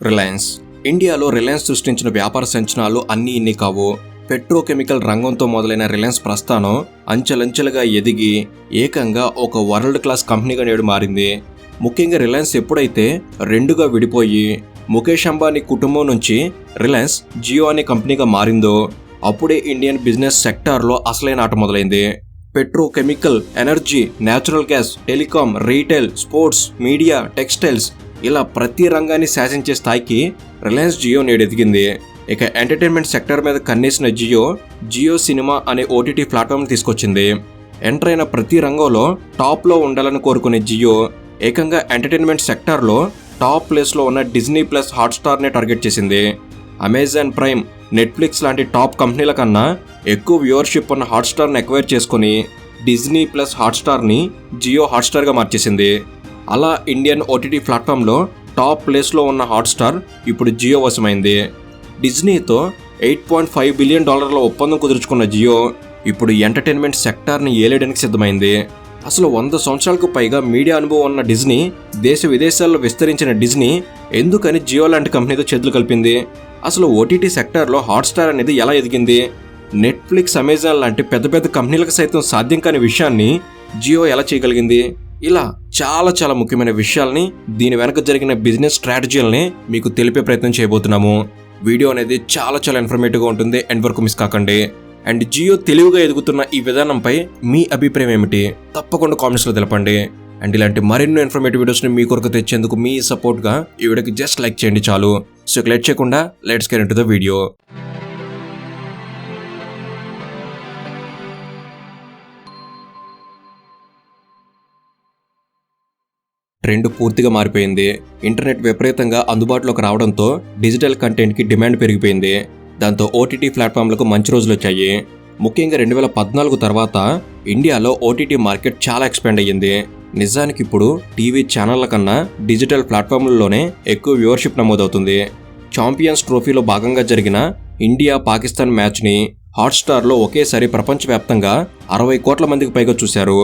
Reliance. ఇండియాలో Reliance సృష్టించిన వ్యాపార సంచలనాలు అన్నీ ఇన్ని కావు. పెట్రోకెమికల్ రంగంతో మొదలైన రిలయన్స్ ప్రస్థానం అంచెలంచెలుగా ఎదిగి ఏకంగా ఒక వరల్డ్ క్లాస్ కంపెనీగా నేడు మారింది. ముఖ్యంగా రిలయన్స్ ఎప్పుడైతే రెండుగా విడిపోయి ముఖేష్ అంబానీ కుటుంబం నుంచి రిలయన్స్ జియో అనే కంపెనీగా మారిందో అప్పుడే ఇండియన్ బిజినెస్ సెక్టార్లో అసలైన ఆట మొదలైంది. Petrochemical, energy, natural gas, telecom, retail, sports, media, textiles ఇలా ప్రతి రంగాన్ని శాసించే స్థాయికి రిలయన్స్ జియో నేడు ఎదిగింది. ఇక ఎంటర్టైన్మెంట్ సెక్టర్ మీద కన్నేసిన జియో సినిమా అనే ఓటీటీ ప్లాట్ఫామ్ తీసుకొచ్చింది. ఎంటర్ అయిన ప్రతి రంగంలో టాప్లో ఉండాలని కోరుకునే జియో ఏకంగా ఎంటర్టైన్మెంట్ సెక్టార్లో టాప్ ప్లేస్లో ఉన్న డిజ్నీ ప్లస్ హాట్స్టార్నే టార్గెట్ చేసింది. అమెజాన్ ప్రైమ్, నెట్ఫ్లిక్స్ లాంటి టాప్ కంపెనీల కన్నా ఎక్కువ వ్యూవర్షిప్ ఉన్న హాట్స్టార్ని ఎక్వైర్ చేసుకుని డిజ్నీ ప్లస్ హాట్స్టార్ని జియో హాట్స్టార్గా మార్చేసింది. అలా ఇండియన్ ఓటీటీ ప్లాట్ఫామ్లో టాప్ ప్లేస్లో ఉన్న హాట్స్టార్ ఇప్పుడు జియో వశమైంది. డిజ్నీతో $8.5 బిలియన్ ఒప్పందం కుదుర్చుకున్న జియో ఇప్పుడు ఎంటర్టైన్మెంట్ సెక్టార్ని ఏలేయడానికి సిద్ధమైంది. అసలు 100 సంవత్సరాలకు పైగా మీడియా అనుభవం ఉన్న డిజ్నీ, దేశ విదేశాల్లో విస్తరించిన డిజ్నీ ఎందుకని జియో లాంటి కంపెనీతో చేతులు కలిపింది? అసలు ఓటీటీ సెక్టార్లో హాట్స్టార్ అనేది ఎలా ఎదిగింది? నెట్ఫ్లిక్స్, అమెజాన్ లాంటి పెద్ద పెద్ద కంపెనీలకు సైతం సాధ్యం కాని విషయాన్ని జియో ఎలా చేయగలిగింది? ఇలా చాలా ముఖ్యమైన విషయాల్ని, దీని వెనక జరిగిన బిజినెస్ స్ట్రాటజీలని మీకు తెలిపే ప్రయత్నం చేయబోతున్నాము. వీడియో అనేది చాలా ఇన్ఫర్మేటివ్గా ఉంటుంది. ఎండ్ వరకు మిస్ కాకండి. అండ్ జియో తెలివిగా ఎదుగుతున్న ఈ విధానంపై మీ అభిప్రాయం ఏమిటి? తప్పకుండా కామెంట్స్లో తెలపండి. అండ్ ఇలాంటి మరెన్నో ఇన్ఫర్మేటివ్ వీడియోస్ని మీ కొరకు తెచ్చేందుకు మీ సపోర్ట్గా ఈ వీడియోకి జస్ట్ లైక్ చేయండి చాలు. సో లేట్ చేయకుండా let's get into the video. Trend పూర్తిగా మారిపోయింది. ఇంటర్నెట్ విపరీతంగా అందుబాటులోకి రావడంతో డిజిటల్ కంటెంట్కి డిమాండ్ పెరిగిపోయింది. దాంతో ఓటీటీ ప్లాట్ఫామ్లకు మంచి రోజులు వచ్చాయి. ముఖ్యంగా 2014 తర్వాత ఇండియాలో ఓటీటీ మార్కెట్ చాలా ఎక్స్పాండ్ అయ్యింది. నిజానికి ఇప్పుడు టీవీ ఛానళ్ల కన్నా డిజిటల్ ప్లాట్ఫామ్లలోనే ఎక్కువ వ్యూవర్షిప్ నమోదవుతుంది. ఛాంపియన్స్ ట్రోఫీలో భాగంగా జరిగిన ఇండియా పాకిస్తాన్ మ్యాచ్ని హాట్స్టార్లో ఒకేసారి ప్రపంచవ్యాప్తంగా 60 కోట్ల మందికి పైగా చూశారు.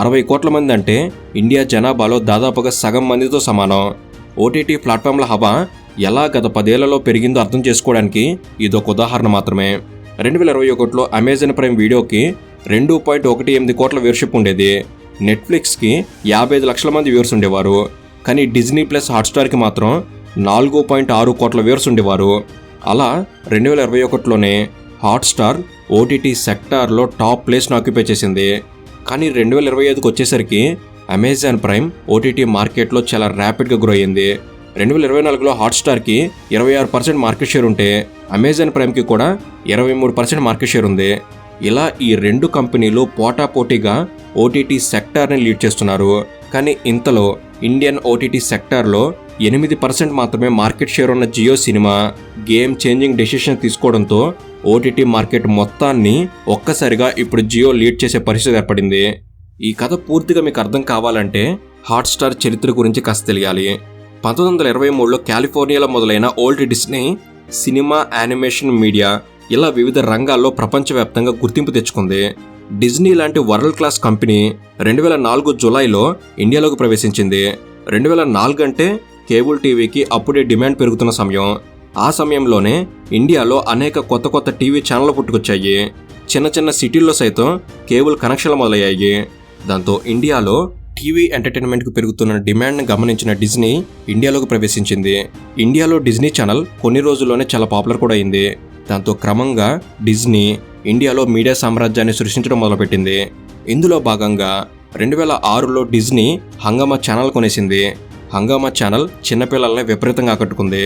60 కోట్ల మంది అంటే ఇండియా జనాభాలో దాదాపుగా సగం మందితో సమానం. ఓటీటీ ప్లాట్ఫామ్ల హవా ఎలా గత 10 ఏళ్లలో పెరిగిందో అర్థం చేసుకోవడానికి ఇదొక ఉదాహరణ మాత్రమే. 2021లో అమెజాన్ ప్రైమ్ వీడియోకి 2.18 కోట్ల వ్యూవర్షిప్ ఉండేది. నెట్ఫ్లిక్స్కి 55 లక్షల మంది వ్యూవర్స్ ఉండేవారు. కానీ డిజ్నీ ప్లస్ హాట్స్టార్కి మాత్రం 4.6 కోట్ల వ్యూవర్స్ ఉండేవారు. అలా 2021లోనే హాట్స్టార్ ఓటీటీ సెక్టార్లో టాప్ ప్లేస్ను ఆక్యుపై చేసింది. కానీ 2025కి వచ్చేసరికి అమెజాన్ ప్రైమ్ ఓటీటీ మార్కెట్లో చాలా ర్యాపిడ్గా గ్రో అయ్యింది. 2024లో హాట్స్టార్కి 26% మార్కెట్ షేర్ ఉంటే అమెజాన్ ప్రైమ్కి కూడా 23% మార్కెట్ షేర్ ఉంది. ఇలా ఈ రెండు కంపెనీలు పోటాపోటీగా ఓటీటీ సెక్టార్ని లీడ్ చేస్తున్నారు. కానీ ఇంతలో ఇండియన్ ఓటీటీ సెక్టార్లో 8% మాత్రమే మార్కెట్ షేర్ ఉన్న Jio Cinema game changing decision తీసుకోవడంతో ఓటీటీ మార్కెట్ మొత్తాన్ని ఒక్కసారిగా ఇప్పుడు జియో లీడ్ చేసే పరిస్థితి ఏర్పడింది. ఈ కథ పూర్తిగా మీకు అర్థం కావాలంటే హాట్స్టార్ చరిత్ర గురించి కాస్త తెలియాలి. 1923లో కాలిఫోర్నియాలో మొదలైన old Disney cinema, animation, media ఇలా వివిధ రంగాల్లో ప్రపంచవ్యాప్తంగా గుర్తింపు తెచ్చుకుంది. డిజ్నీ లాంటి వరల్డ్ క్లాస్ కంపెనీ 2004 జూలైలో ఇండియాలోకి ప్రవేశించింది. 2004 అంటే కేబుల్ టీవీకి అప్పుడే డిమాండ్ పెరుగుతున్న సమయం. ఆ సమయంలోనే ఇండియాలో అనేక కొత్త టీవీ ఛానళ్లు పుట్టుకొచ్చాయి. చిన్న సిటీల్లో సైతం కేబుల్ కనెక్షన్లు మొదలయ్యాయి. దాంతో ఇండియాలో టీవీ ఎంటర్టైన్మెంట్కు పెరుగుతున్న డిమాండ్ని గమనించిన డిజ్నీ ఇండియాలోకి ప్రవేశించింది. ఇండియాలో డిజ్నీ ఛానల్ కొన్ని రోజుల్లోనే చాలా పాపులర్ కూడా అయింది. దాంతో క్రమంగా డిజ్నీ ఇండియాలో మీడియా సామ్రాజ్యాన్ని సృష్టించడం మొదలుపెట్టింది. ఇందులో భాగంగా 2006లో డిజ్నీ హంగామా ఛానల్ కొనేసింది. హంగామా ఛానల్ చిన్నపిల్లల్ని విపరీతంగా ఆకట్టుకుంది.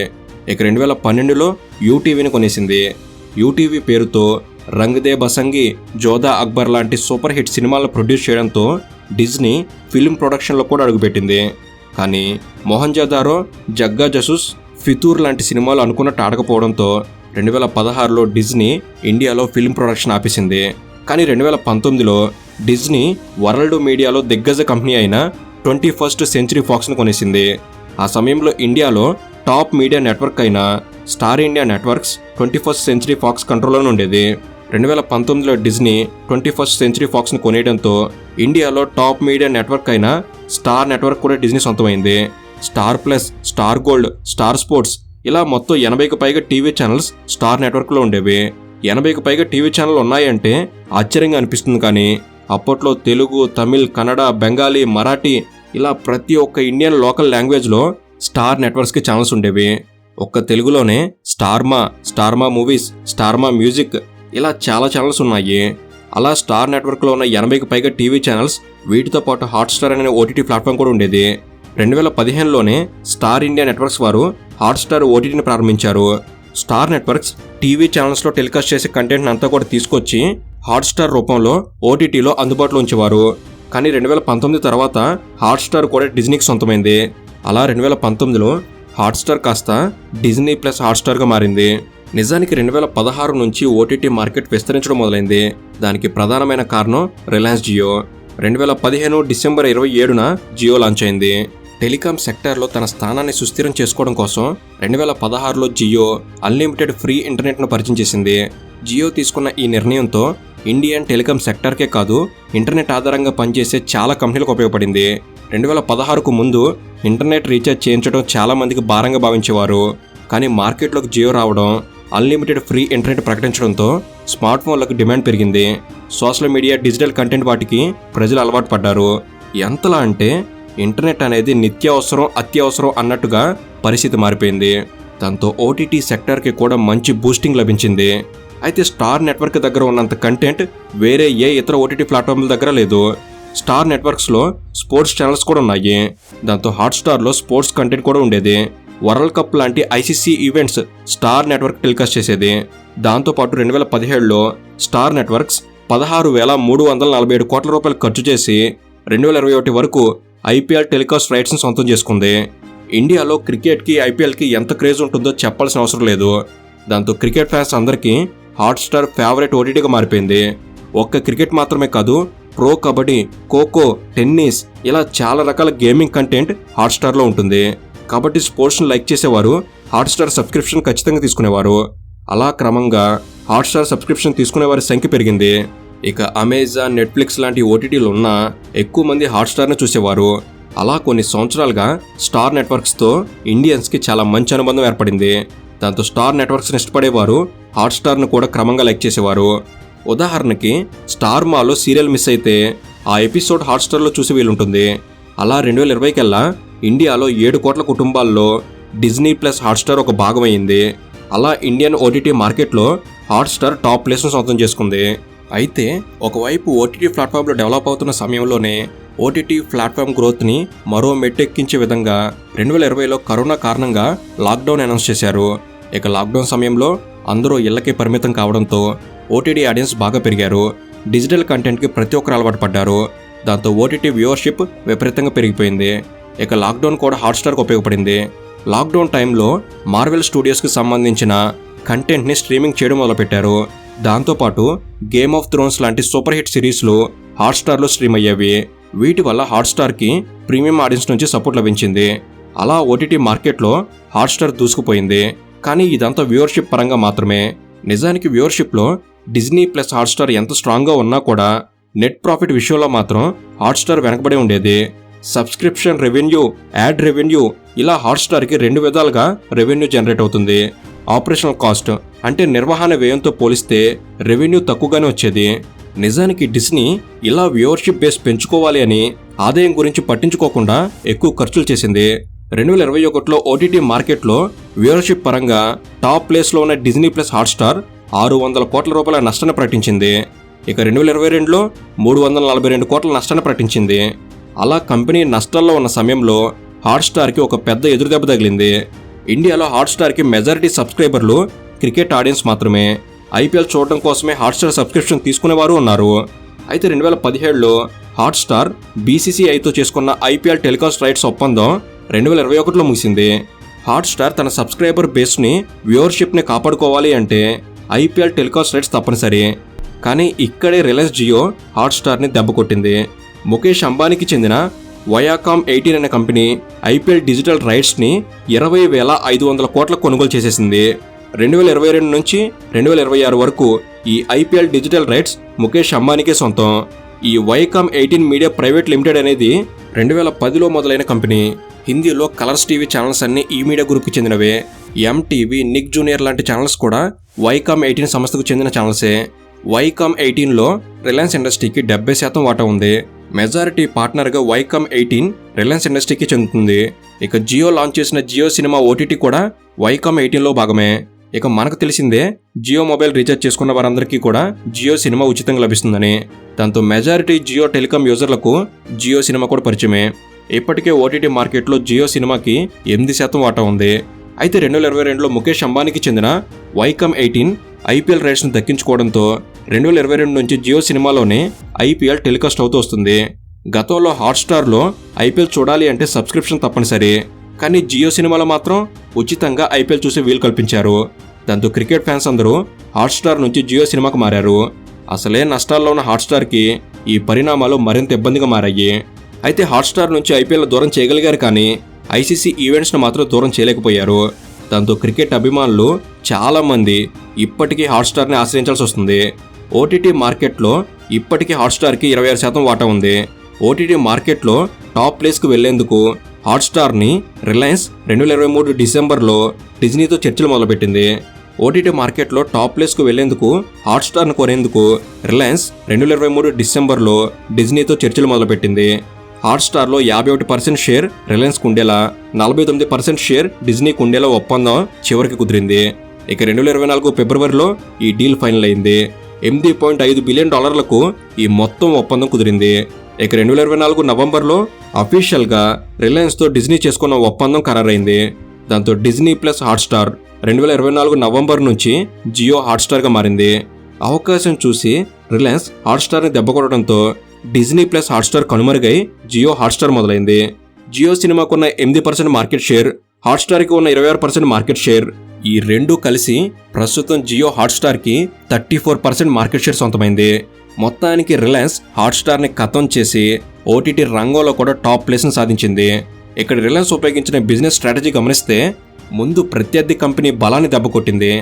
ఇక 2012లో యూటీవీని కొనేసింది. యూటీవీ పేరుతో రంగ్ దే బసంగి, జోధా అక్బర్ లాంటి సూపర్ హిట్ సినిమాలను ప్రొడ్యూస్ చేయడంతో డిజ్నీ ఫిల్మ్ ప్రొడక్షన్లో కూడా అడుగుపెట్టింది. కానీ మొహంజదారో, జగ్గా జసూస్, ఫితూర్ లాంటి సినిమాలు అనుకున్నట్టు ఆడకపోవడంతో 2016లో డిజ్నీ ఇండియాలో ఫిల్మ్ ప్రొడక్షన్ ఆపేసింది. కానీ 2019లో డిజ్నీ వరల్డ్ మీడియాలో దిగ్గజ కంపెనీ అయిన 21st సెంచరీ ఫాక్స్ను కొనేసింది. ఆ సమయంలో ఇండియాలో టాప్ మీడియా నెట్వర్క్ అయిన Star India networks 21st century Fox కంట్రోల్లోనే ఉండేది. 2019లో డిజ్నీ 21st సెంచరీ ఫాక్స్ను కొనేయడంతో ఇండియాలో టాప్ మీడియా నెట్వర్క్ అయిన స్టార్ నెట్వర్క్ కూడా డిజ్నీ సొంతమైంది. Star Plus, Star Gold, Star Sports ఇలా మొత్తం 80కి పైగా టీవీ ఛానల్స్ స్టార్ నెట్వర్క్లో ఉండేవి. 80కి పైగా టీవీ ఛానల్ ఉన్నాయంటే ఆశ్చర్యంగా అనిపిస్తుంది. కానీ అప్పట్లో తెలుగు, తమిళ్, కన్నడ, బెంగాలీ, మరాఠీ ఇలా ప్రతి ఒక్క ఇండియన్ లోకల్ లాంగ్వేజ్లో స్టార్ నెట్వర్క్స్కి ఛానల్స్ ఉండేవి. ఒక్క తెలుగులోనే స్టార్మా మూవీస్, స్టార్మా మ్యూజిక్ ఇలా చాలా ఛానల్స్ ఉన్నాయి. అలా స్టార్ నెట్వర్క్లో ఉన్న 80కి పైగా టీవీ ఛానల్స్, వీటితో పాటు హాట్స్టార్ అనే ఓటీటీ ప్లాట్ఫామ్ కూడా ఉండేది. 2015లోనే స్టార్ ఇండియా నెట్వర్క్స్ వారు హాట్స్టార్ ఓటీటీని ప్రారంభించారు. స్టార్ నెట్వర్క్స్ టీవీ ఛానల్స్లో టెలికాస్ట్ చేసే కంటెంట్ అంతా కూడా తీసుకొచ్చి హాట్స్టార్ రూపంలో ఓటీటీలో అందుబాటులో ఉంచేవారు. కానీ 2019 తర్వాత హాట్స్టార్ కూడా డిజ్నీకి సొంతమైంది. అలా 2019లో హాట్స్టార్ కాస్త డిజ్నీ ప్లస్ హాట్స్టార్గా మారింది. నిజానికి 2016 నుంచి ఓటీటీ మార్కెట్ విస్తరించడం మొదలైంది. దానికి ప్రధానమైన కారణం రిలయన్స్ జియో. 2015 డిసెంబర్ 27న జియో లాంచ్ అయింది. టెలికాం సెక్టార్లో తన స్థానాన్ని సుస్థిరం చేసుకోవడం కోసం 2016లో జియో అన్లిమిటెడ్ ఫ్రీ ఇంటర్నెట్ను పరిచయం చేసింది. జియో తీసుకున్న ఈ నిర్ణయంతో ఇండియన్ టెలికాం సెక్టార్కే కాదు, ఇంటర్నెట్ ఆధారంగా పనిచేసే చాలా కంపెనీలకు ఉపయోగపడింది. 2016కు ముందు ఇంటర్నెట్ రీఛార్జ్ చేయించడం చాలా మందికి భారంగా భావించేవారు. కానీ మార్కెట్లోకి జియో రావడం, అన్లిమిటెడ్ ఫ్రీ ఇంటర్నెట్ ప్రకటించడంతో స్మార్ట్ ఫోన్లకు డిమాండ్ పెరిగింది. సోషల్ మీడియా, డిజిటల్ కంటెంట్ వాటికి ప్రజలు అలవాటు పడ్డారు. ఎంతలా అంటే ఇంటర్నెట్ అనేది నిత్యావసరం, అత్యవసరం అన్నట్టుగా పరిస్థితి మారిపోయింది. దాంతో ఓటీటీ సెక్టార్కి కూడా మంచి బూస్టింగ్ లభించింది. అయితే స్టార్ నెట్వర్క్ దగ్గర ఉన్నంత కంటెంట్ వేరే ఏ ఇతర ఓటీటీ ప్లాట్ఫామ్ల దగ్గర లేదు. స్టార్ నెట్వర్క్స్లో స్పోర్ట్స్ ఛానల్స్ కూడా ఉన్నాయి. దాంతో హాట్స్టార్లో స్పోర్ట్స్ కంటెంట్ కూడా ఉండేది. వరల్డ్ కప్ లాంటి ICC events star network telecast చేసేది. దాంతోపాటు 2017లో స్టార్ నెట్వర్క్స్ 16,347 కోట్ల రూపాయలు ఖర్చు చేసి 2021 వరకు ఐపీఎల్ టెలికాస్ట్ రైట్స్ని సొంతం చేసుకుంది. ఇండియాలో క్రికెట్కి, ఐపీఎల్కి ఎంత క్రేజ్ ఉంటుందో చెప్పాల్సిన అవసరం లేదు. దాంతో క్రికెట్ ఫ్యాన్స్ అందరికీ హాట్స్టార్ ఫేవరెట్ ఓటీటీగా మారిపోయింది. ఒక్క క్రికెట్ మాత్రమే కాదు, ప్రో కబడ్డీ, ఖోఖో, టెన్నిస్ ఇలా చాలా రకాల గేమింగ్ కంటెంట్ హాట్స్టార్లో ఉంటుంది. కాబట్టి స్పోర్ట్స్ని లైక్ చేసేవారు హాట్స్టార్ సబ్స్క్రిప్షన్ ఖచ్చితంగా తీసుకునేవారు. అలా క్రమంగా హాట్స్టార్ సబ్స్క్రిప్షన్ తీసుకునేవారి సంఖ్య పెరిగింది. ఇక అమెజాన్, నెట్ఫ్లిక్స్ లాంటి ఓటీటీలు ఉన్నా ఎక్కువ మంది హాట్స్టార్ని చూసేవారు. అలా కొన్ని సంవత్సరాలుగా స్టార్ నెట్వర్క్స్తో ఇండియన్స్కి చాలా మంచి అనుబంధం ఏర్పడింది. దాంతో స్టార్ నెట్వర్క్స్ని ఇష్టపడేవారు హాట్స్టార్ను కూడా క్రమంగా లైక్ చేసేవారు. ఉదాహరణకి స్టార్ మాలో సీరియల్ మిస్ అయితే ఆ ఎపిసోడ్ హాట్స్టార్లో చూసే వీలుంటుంది. అలా 2020 కల్లా ఇండియాలో 7 కోట్ల కుటుంబాల్లో డిజ్నీ ప్లస్ హాట్స్టార్ ఒక భాగమైంది. అలా ఇండియన్ ఓటీటీ మార్కెట్లో హాట్స్టార్ టాప్ ప్లేస్ను సొంతం చేసుకుంది. అయితే ఒకవైపు ఓటీటీ ప్లాట్ఫామ్లో డెవలప్ అవుతున్న సమయంలోనే ఓటీటీ ప్లాట్ఫామ్ గ్రోత్ని మరో మెట్టెక్కించే విధంగా 2020లో కరోనా కారణంగా లాక్డౌన్ అనౌన్స్ చేశారు. ఇక లాక్డౌన్ సమయంలో అందరూ ఇళ్లకే పరిమితం కావడంతో ఓటీటీ ఆడియన్స్ బాగా పెరిగారు. డిజిటల్ కంటెంట్కి ప్రతి ఒక్కరు అలవాటు పడ్డారు. దాంతో ఓటీటీ వ్యూవర్షిప్ విపరీతంగా పెరిగిపోయింది. ఇక లాక్డౌన్ కూడా హాట్స్టార్కి ఉపయోగపడింది. లాక్డౌన్ టైంలో మార్వెల్ స్టూడియోస్కి సంబంధించిన కంటెంట్ని స్ట్రీమింగ్ చేయడం మొదలుపెట్టారు. దాంతోపాటు గేమ్ ఆఫ్ థ్రోన్స్ లాంటి సూపర్ హిట్ సిరీస్లు హాట్స్టార్లో స్ట్రీమ్ అయ్యేవి. వీటి వల్ల హాట్స్టార్కి ప్రీమియం ఆడియన్స్ నుంచి సపోర్ట్ లభించింది. అలా ఓటీటీ మార్కెట్లో హాట్స్టార్ దూసుకుపోయింది. కానీ ఇదంతా వ్యూవర్షిప్ పరంగా మాత్రమే. నిజానికి వ్యూవర్షిప్లో డిజ్నీ ప్లస్ హాట్స్టార్ ఎంత స్ట్రాంగ్గా ఉన్నా కూడా నెట్ ప్రాఫిట్ విషయంలో మాత్రం హాట్స్టార్ వెనకబడి ఉండేది. సబ్స్క్రిప్షన్ రెవెన్యూ, యాడ్ రెవెన్యూ ఇలా హాట్స్టార్కి 2 విధాలుగా రెవెన్యూ జనరేట్ అవుతుంది. ఆపరేషనల్ కాస్ట్ అంటే నిర్వహణ వ్యయంతో పోలిస్తే రెవెన్యూ తక్కువగానే వచ్చేది. నిజానికి డిస్నీ ఇలా వ్యూవర్షిప్ బేస్ పెంచుకోవాలి అని ఆదాయం గురించి పట్టించుకోకుండా ఎక్కువ ఖర్చులు చేసింది. 2021లో ఓటీటీ మార్కెట్లో వ్యూవర్షిప్ పరంగా టాప్ ప్లేస్లో ఉన్న డిజ్నీ ప్లస్ హాట్స్టార్ 600 కోట్ల రూపాయల నష్టాన్ని ప్రకటించింది. ఇక 2022లో 342 కోట్ల నష్టాన్ని ప్రకటించింది. అలా కంపెనీ నష్టాల్లో ఉన్న సమయంలో హాట్స్టార్కి ఒక పెద్ద ఎదురుదెబ్బ తగిలింది. ఇండియాలో హాట్స్టార్కి మెజారిటీ సబ్స్క్రైబర్లు క్రికెట్ ఆడియన్స్ మాత్రమే. ఐపీఎల్ చూడడం కోసమే హాట్స్టార్ సబ్స్క్రిప్షన్ తీసుకునేవారు ఉన్నారు. అయితే 2017లో హాట్స్టార్ బీసీసీఐతో చేసుకున్న ఐపీఎల్ టెలికాస్ట్ రైట్స్ ఒప్పందం 2021లో ముగిసింది. హాట్స్టార్ తన సబ్స్క్రైబర్ బేస్ని, వ్యూవర్షిప్ని కాపాడుకోవాలి అంటే ఐపీఎల్ టెలికాస్ట్ రైట్స్ తప్పనిసరి. కానీ ఇక్కడే రిలయన్స్ జియో హాట్స్టార్ని దెబ్బకొట్టింది. ముఖేష్ అంబానీకి చెందిన వయాకామ్ 18 అనే కంపెనీ ఐపీఎల్ డిజిటల్ రైట్స్ని 20,500 కోట్ల కొనుగోలు చేసేసింది. 2022 నుంచి 2026 వరకు ఈ ఐపీఎల్ డిజిటల్ రైట్స్ ముఖేష్ అంబానీకే సొంతం. ఈ వయాకామ్ 18 మీడియా ప్రైవేట్ లిమిటెడ్ అనేది 2010లో మొదలైన కంపెనీ. హిందీలో కలర్స్ టీవీ ఛానల్స్ అన్ని ఈ మీడియా గ్రూప్కి చెందినవే. ఎంటీవీ, నిక్ జూనియర్ లాంటి ఛానల్స్ కూడా వైకామ్ 18 సంస్థకు చెందిన ఛానల్సే. వైకామ్ 18లో రిలయన్స్ ఇండస్ట్రీకి 70% వాటా ఉంది. మెజారిటీ పార్ట్నర్గా వైకామ్ 18 రిలయన్స్ ఇండస్ట్రీకి చెందుతుంది. ఇక జియో లాంచ్ చేసిన జియో సినిమా ఓటీటీ కూడా వైకామ్ 18లో భాగమే. ఇక మనకు తెలిసిందే జియో మొబైల్ రీఛార్జ్ చేసుకున్న వారందరికీ కూడా జియో సినిమా ఉచితంగా లభిస్తుందని. దాంతో మెజారిటీ జియో టెలికాం యూజర్లకు జియో సినిమా కూడా పరిచయమే. ఇప్పటికే ఓటీటీ మార్కెట్లో జియో సినిమాకి 8% వాటా ఉంది. అయితే 2022లో ముఖేష్ అంబానీకి చెందిన వైకామ్ 18 ఐపీఎల్ రైట్స్ను దక్కించుకోవడంతో 2022 నుంచి జియో సినిమాలోనే ఐపీఎల్ టెలికాస్ట్ అవుతూ వస్తుంది. గతంలో హాట్స్టార్లో ఐపీఎల్ చూడాలి అంటే సబ్స్క్రిప్షన్ తప్పనిసరి. కానీ జియో సినిమాలో మాత్రం ఉచితంగా ఐపీఎల్ చూసే వీలు కల్పించారు. దాంతో క్రికెట్ ఫ్యాన్స్ అందరూ హాట్స్టార్ నుంచి జియో సినిమాకు మారారు. అసలే నష్టాల్లో ఉన్న హాట్స్టార్కి ఈ పరిణామాలు మరింత ఇబ్బందిగా మారాయి. అయితే హాట్స్టార్ నుంచి ఐపీఎల్ దూరం చేయగలిగారు కానీ ఐసీసీ ఈవెంట్స్ను మాత్రం దూరం చేయలేకపోయారు. దాంతో క్రికెట్ అభిమానులు చాలామంది ఇప్పటికీ హాట్స్టార్ని ఆశ్రయించాల్సి వస్తుంది. ఓటీటీ మార్కెట్లో ఇప్పటికీ హాట్స్టార్కి 26% వాటా ఉంది. ఓటీటీ మార్కెట్లో టాప్ ప్లేస్కు వెళ్లేందుకు హాట్స్టార్ని రిలయన్స్ 2023 డిసెంబర్లో డిజ్నీతో చర్చలు మొదలుపెట్టింది. ఓటీటీ మార్కెట్లో టాప్ ప్లేస్కు వెళ్లేందుకు హాట్స్టార్ను కొనేందుకు రిలయన్స్ 2023 డిసెంబర్లో డిజ్నీతో చర్చలు మొదలుపెట్టింది. హాట్స్టార్లో 51% షేర్ రిలయన్స్కు ఉండేలా 49% షేర్ డిజ్నీకి ఉండేలా ఒప్పందం చివరికి కుదిరింది. ఇక 2024 ఫిబ్రవరిలో ఈ డీల్ ఫైనల్ అయింది. $8.5 బిలియన్ ఈ మొత్తం ఒప్పందం కుదిరింది. ఇక 2024 నవంబర్లో అఫీషియల్గా రిలయన్స్తో డిజ్నీ చేసుకున్న ఒప్పందం ఖరారైంది. దాంతో డిజ్నీ ప్లస్ హాట్స్టార్ 2024 నవంబర్ నుంచి జియో హాట్స్టార్గా మారింది. అవకాశం చూసి రిలయన్స్ హాట్స్టార్ని దెబ్బకొట్టడంతో డిజ్నీ ప్లస్ హాట్స్టార్ కనుమరుగై జియో హాట్స్టార్ మొదలైంది. జియో సినిమాకున్న 8% మార్కెట్ షేర్, హాట్స్టార్కి ఉన్న 26% మార్కెట్ షేర్, ఈ రెండూ కలిసి ప్రస్తుతం జియో హాట్స్టార్కి 34% మార్కెట్ షేర్ సొంతమైంది. మొత్తానికి రిలయన్స్ హాట్స్టార్ని ఖతం చేసి ఓటీటీ రంగంలో కూడా టాప్ ప్లేస్ని సాధించింది. ఇక్కడ రిలయన్స్ ఉపయోగించిన బిజినెస్ స్ట్రాటజీ గమనిస్తే ముందు ప్రత్యర్థి కంపెనీ బలాన్ని దెబ్బకొట్టింది.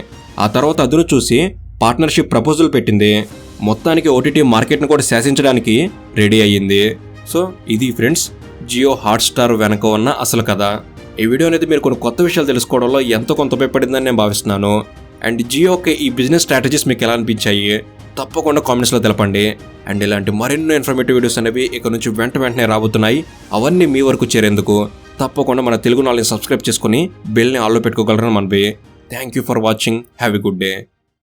ఆ తర్వాత అదును చూసి పార్ట్నర్షిప్ ప్రపోజల్ పెట్టింది. మొత్తానికి ఓటీటీ మార్కెట్ను కూడా శాసించడానికి రెడీ అయ్యింది. సో ఇది ఫ్రెండ్స్ జియో హాట్స్టార్ వెనక ఉన్న అసలు కథ. ఈ వీడియో అనేది మీరు కొన్ని కొత్త విషయాలు తెలుసుకోవడంలో ఎంతో కొంత ఉపయోగపడిందని నేను భావిస్తున్నాను. అండ్ జియోకి ఈ బిజినెస్ స్ట్రాటజీస్ మీకు ఎలా అనిపించాయి తప్పకుండా కామెంట్స్లో తెలపండి. అండ్ ఇలాంటి మరెన్నో ఇన్ఫర్మేటివ్ వీడియోస్ అనేవి ఇక నుంచి వెంటనే రాబోతున్నాయి. అవన్నీ మీ వరకు చేరేందుకు తప్పకుండా మన తెలుగు నాలెడ్జ్ సబ్స్క్రైబ్ చేసుకుని బెల్ని ఆల్లో పెట్టుకోగలరని మనవి. Thank you for watching. Have a good day.